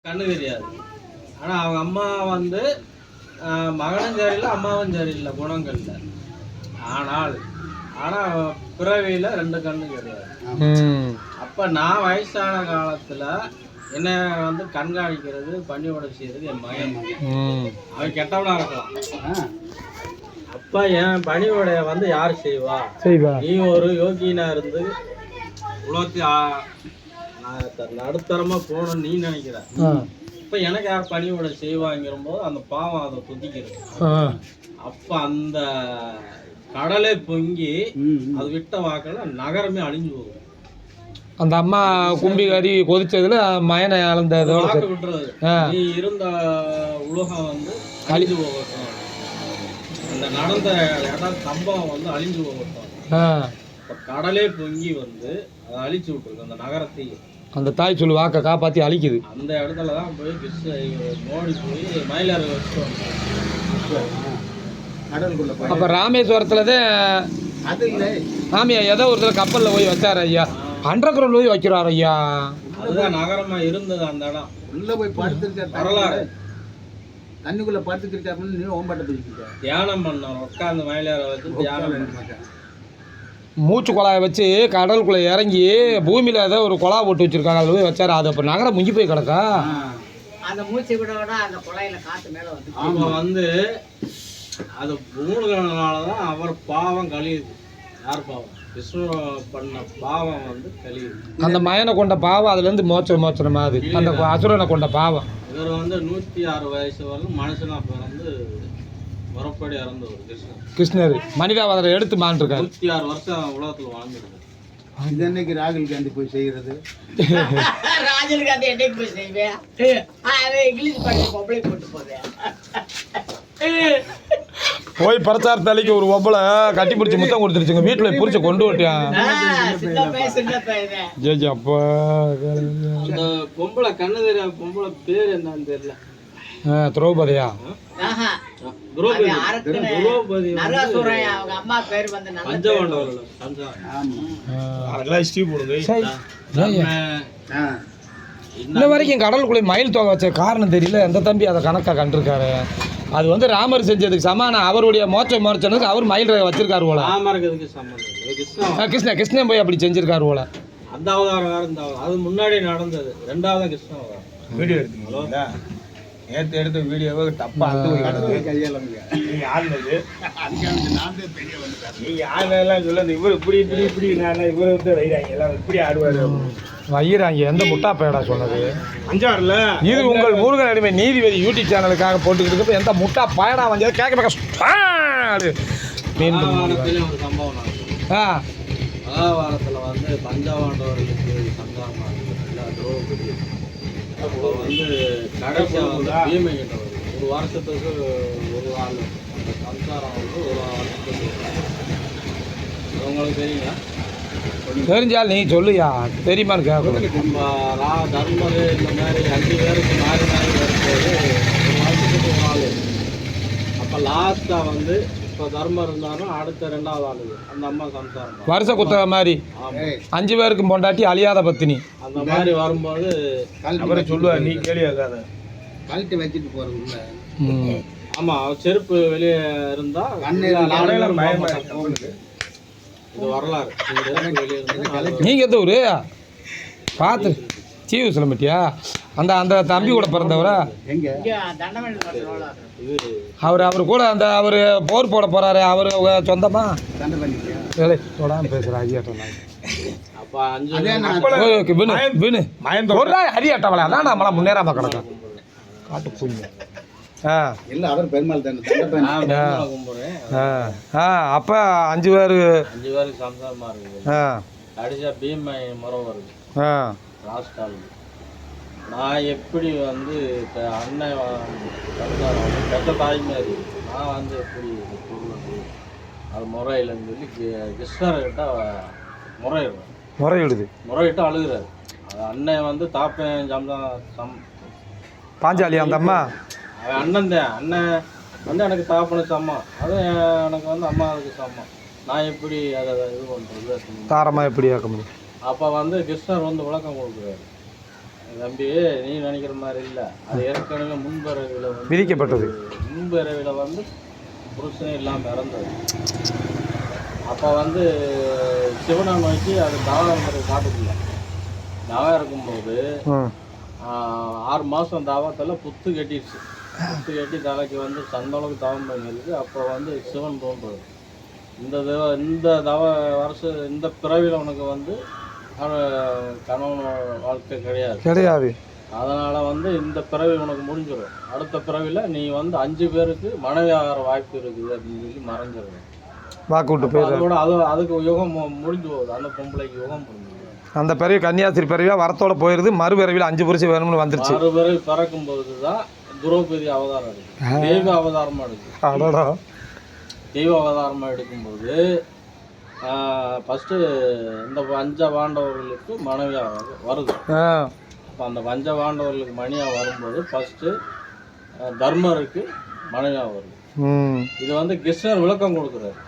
கண்ணு தெரியாது. ஆனா அவங்க அம்மா வந்து மகனும் சரியில்லை, அம்மாவும் சரியில்லை குணங்கள்ல. ஆனால் ஆனா பிறவியில 2 கண்ணு கிடையாது. அப்ப நான் வயசான காலத்துல என்ன வந்து கண்காணிக்கிறது, பணியோட செய்யறது என் மகன். அவன் கெட்டவனா இருக்கலாம். அப்ப என் பணியோடைய வந்து யார் செய்வா? நீ ஒரு யோகினா இருந்து உலகத்தை நடுத்தரமா போகணும்னு நீ நினைக்கிற. இப்ப எனக்கு யார் பணியோட செய்வாங்கிற போது அந்த பாவம் அதை துதிக்கிறது. அப்ப அந்த கடலை பொங்கி அது விட்ட வாக்கில் நகரமே அழிஞ்சு போகும். அந்த அம்மா கும்பி கறி கொதிச்சதுல மயனை அளந்ததோட விட்டுறது. நீ இருந்த உலகம் வந்து அழிஞ்சு போகட்டும், அந்த நடந்த இடம் சம்பவம் வந்து அழிஞ்சு போகட்டும். கடலே பொங்கி வந்து அதை அழிச்சு விட்டுருக்கு அந்த நகரத்தை. அந்த தாய் சொல்லு வாக்க காப்பாத்தி அழிக்குது. அந்த இடத்துல தான் போய் மோடி போய் மயிலாறு வச்சுட்டு அப்ப ராமேஸ்வரத்துலதான் ஆமியா ஏதோ ஒரு கப்பல்ல போய் வச்சாரு ஐயா. அண்டர் கிரவுண்ட் போய் வைக்கிறார் ஐயா. அதுதான் நகரமா இருந்தது. அந்த இடம் உள்ள போய் படுத்துருக்க வரலாறு. தண்ணிக்குள்ள படுத்துக்கிட்டாப்புன்னு நீ ஓம்பாட்ட போய்க்கிட்ட தியானம் பண்ணோம். உட்காந்து மயிலாற வச்சு தியானம் பண்ண மூச்சு குழாயை வச்சு கடலுக்குள்ள இறங்கி பூமியில ஏதோ ஒரு குழா போட்டு வச்சிருக்காங்க. அதில் போய் வச்சாரு. அது அப்போ நகரம் முங்கி போய் கிடக்கா. அந்த மூச்சு விட அந்த குழாயில காத்து மேல வந்து அவங்க வந்து அது மூழ்கினாலதான் அவர் பாவம் கழியுது. யார் பாவம்? விஷ்ணு பண்ண பாவம் வந்து கழியுது. அந்த மயனை கொண்ட பாவம் அதுல இருந்து மோச்சனம் ஆகுது. அந்த அசுரனை கொண்ட பாவம். இவர் வந்து 106 வயசு வரலும் மனுஷனா பிறந்து முறப்படி இறந்தவர் கிருஷ்ணர். மனிதாவதரை எடுத்து மாண்டிருக்காரு. 106 வருஷம் உலகத்துல வாழ்ந்துருக்காரு. இது என்னைக்கு ராகுல் காந்தி போய் செய்யறது? ராகுல் காந்தி என்னைக்கு போய் செய்வேன்? இங்கிலீஷ் படிக்க பொம்பளை போட்டு போவேன். போய் பிரச்சாரத்தாளிக்கு ஒரு ஒப்பளை கட்டி பிடிச்சி முத்தம் கொடுத்துருச்சுங்க. வீட்டுல பிடிச்ச கொண்டு விட்டான். அப்பா அந்த பொம்பளை கண்ணு தெரியா பொம்பளை பேர் என்னன்னு தெரியல. திரௌபதியா? திரௌபதி அம்மா பேர் வந்து பஞ்சபாண்டவர்கள். இன்ன வரைக்கும் கடலுக்குள்ளே மயில் தொகை வச்ச காரணம் தெரியல. எந்த தம்பி அதை கணக்காக கண்டிருக்காரு. அது வந்து ராமர் செஞ்சதுக்கு சமானம். அவருடைய மோச்சனதுக்கு அவர் மயில் வச்சிருக்காரு போல. கிருஷ்ணன் போய் அப்படி செஞ்சிருக்காரு போல. அந்த அவதாரம் வேற. இந்த அது முன்னாடி நடந்தது. 2வது கிருஷ்ண அவதாரம். வீடியோ எடுத்தீங்களா? நேற்று எடுத்த வீடியோவை தப்பா இவர் இப்படி இப்படி இப்படி இவர் வந்து வைறாங்க எல்லாம் இப்படி ஆடுவாரு வையிறாங்க. எந்த முட்டா பேடா சொன்னது? 5-6ல இது உங்கள் முருகன் அடிமை நீதிபதி யூடியூப் சேனலுக்காக போட்டுக்கிட்டு இருக்கப்ப எந்த முட்டா பயடா வந்து கேட்க ஒரு சம்பவம் மகாபாரதத்துல வந்து பஞ்சபாண்டவர்களுக்கு சந்தானம் திரௌபதி. அப்போ வந்து கடைசியா வந்து பீமை கிட்ட வருது. ஒரு வருஷத்துக்கு ஒரு ஆள் அந்த சம்சாரம் வந்து ஒரு வருஷத்துக்கு. உங்களுக்கு தெரியுங்களா? தெரிஞ்சால் நீ சொல்லுயா. தெரியுமான்னு கேட்கணும். தர்மர் இந்த மாதிரி 5 பேருக்கு மாறி மாறி வரும்போது ஒரு வருஷத்துக்கு ஒரு ஆள். அப்போ லாஸ்ட்டாக வந்து இப்போ தர்மர் இருந்தாலும் அடுத்த 2வது ஆள் அந்த அம்மா சம்சாரம் வருஷ குத்தக மாதிரி 5 பேருக்கும் பொண்டாட்டி அழியாத பத்தினி. அந்த மாதிரி வரும்போது அவரை சொல்லுவார். நீ கேள்வியாக்காத கழட்டி வச்சுட்டு போறது. ஆமாம், செருப்பு வெளியே இருந்தால் இது வரலாறு. நீங்க எந்த ஊரு பார்த்து சீவு சொல்ல மாட்டியா? அந்த தம்பி கூட பிறந்தவரா? அவர் கூட அந்த அவர் போர் போட போறாரு. அவர் சொந்தமா தொடாம பேசுற ஹரியாட்டவளை அதான் நம்மளாம் முன்னேறாம கிடக்கும். காட்டு பூங்க. அப்ப 5 பேரு சம்சாரமா இருக்குது. கடைசியா பீமை முறை வருது. நான் எப்படி வந்து அண்ணன் பெற்ற தாய் மாதிரி நான் வந்து எப்படி சொல்லுறது அது முறையிலன்னு சொல்லி கிருஷ்ணர்கிட்ட முறையிட்டு அழுகிறாரு. அண்ணன் வந்து தாப்பேன் பாஞ்சாலி அந்த அம்மா அண்ணன் தான். அண்ணன் வந்து எனக்கு தாப்பன சம்மா, அது எனக்கு வந்து அம்மா அதுக்கு சம்மா. நான் எப்படி அதை இது பண்ணுறது தாரமாக எப்படி ஆக்க முடியும்? அப்போ வந்து கிருஷ்ணர் வந்து விளக்கம் கொடுக்குறாரு. தம்பி நீ நினைக்கிற மாதிரி இல்லை, அது ஏற்கனவே முன்பிறவியில் வந்து விதிக்கப்பட்டது. முன்பிறவியில் வந்து புருஷனே இல்லாமல் இறந்தது. அப்போ வந்து சிவனை நோக்கி அது தவம் இருக்கிறது காட்டுக்குள்ள தவம் இருக்கும்போது 6 மாதம் தவத்தில் புத்து கட்டிடுச்சு. புத்து கட்டி தலைக்கு வந்து சந்தளவுக்கு தவம் பண்ணிருக்கு. அப்போ வந்து சிவன் தோன்றுறது, இந்த தவ வருஷம் இந்த பிறவியில் உனக்கு வந்து கணவன் வாழ்க்கை கிடையாது. அதனால் வந்து இந்த பிறவி உனக்கு முடிஞ்சிடும். அடுத்த பிறவியில் நீ வந்து 5 பேருக்கு மனைவி ஆகிற வாய்ப்பு இருக்குது அப்படின்னு சொல்லி மறைஞ்சிடும். வாக்கு விட்டு அதோட அதுக்கு யுகம் முடிஞ்சு போகுது. அந்த பொம்பளைக்கு யுகம் முடிஞ்சு அந்த பிறவி கன்னியாஸ்திரி பிறவியா வரத்தோட போயிருது. மறுபிறவியில் 5 புருஷன் வேணும்னு வந்துருச்சு. மறுபிறவி பிறக்கும் போது தான் திரௌபதி அவதாரம் எடுக்கும். தெய்வ அவதாரமாக எடுக்கும். தெய்வ அவதாரமாக எடுக்கும்போது ஃபஸ்ட்டு இந்த பஞ்ச பாண்டவர்களுக்கு மனைவியாக வருது. இப்போ அந்த பஞ்ச பாண்டவர்களுக்கு மணியாக வரும்போது ஃபஸ்ட்டு தர்மருக்கு மனைவியாக வருது. இது வந்து கிருஷ்ணர் விளக்கம் கொடுக்குறாரு.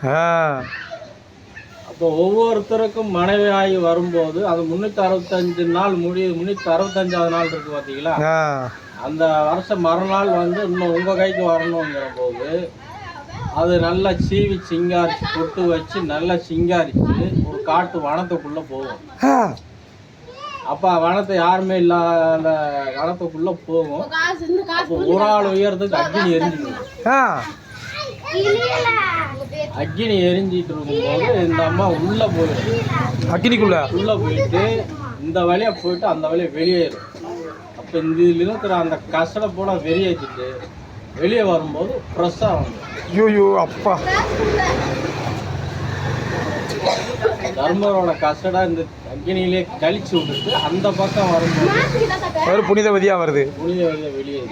அப்போ ஒவ்வொருத்தருக்கும் மனைவி ஆகி வரும்போது அது 365 நாள் 365வது நாள் இருக்கு பார்த்தீங்களா, அந்த வருஷம் மறுநாள் வந்து இன்னும் உங்கள் கைக்கு வரணுங்கிற போது அது நல்லா சீவி சிங்காரிச்சு பொட்டு வச்சு நல்லா சிங்காரிச்சு ஒரு காட்டு வனத்துக்குள்ளே போகும். அப்போ வனத்தை யாருமே இல்லாத வனத்துக்குள்ளே போகும். அப்போ ஒரு ஆள் உயரத்துக்கு அக்னி எரிஞ்சிடும். அக்னி எரிஞ்சிட்டு இருக்கும்போது இந்த அம்மா உள்ளே போயிடும். உள்ளே போயிட்டு இந்த வழியாக போயிட்டு அந்த வழியை வெளியேறும். அப்போ இந்த இதில் இருக்கிற அந்த கசடை போல வெளியேற்றிட்டு வெளியே வரும்போது ஃப்ரெஷ்ஷாக வந்து அப்பா தர்மரோட கசடா இந்த அக்னியிலே கழிச்சு விட்டுட்டு அந்த பக்கம் வரும்போது புனித வதியா வருது. புனித வதியா வெளியே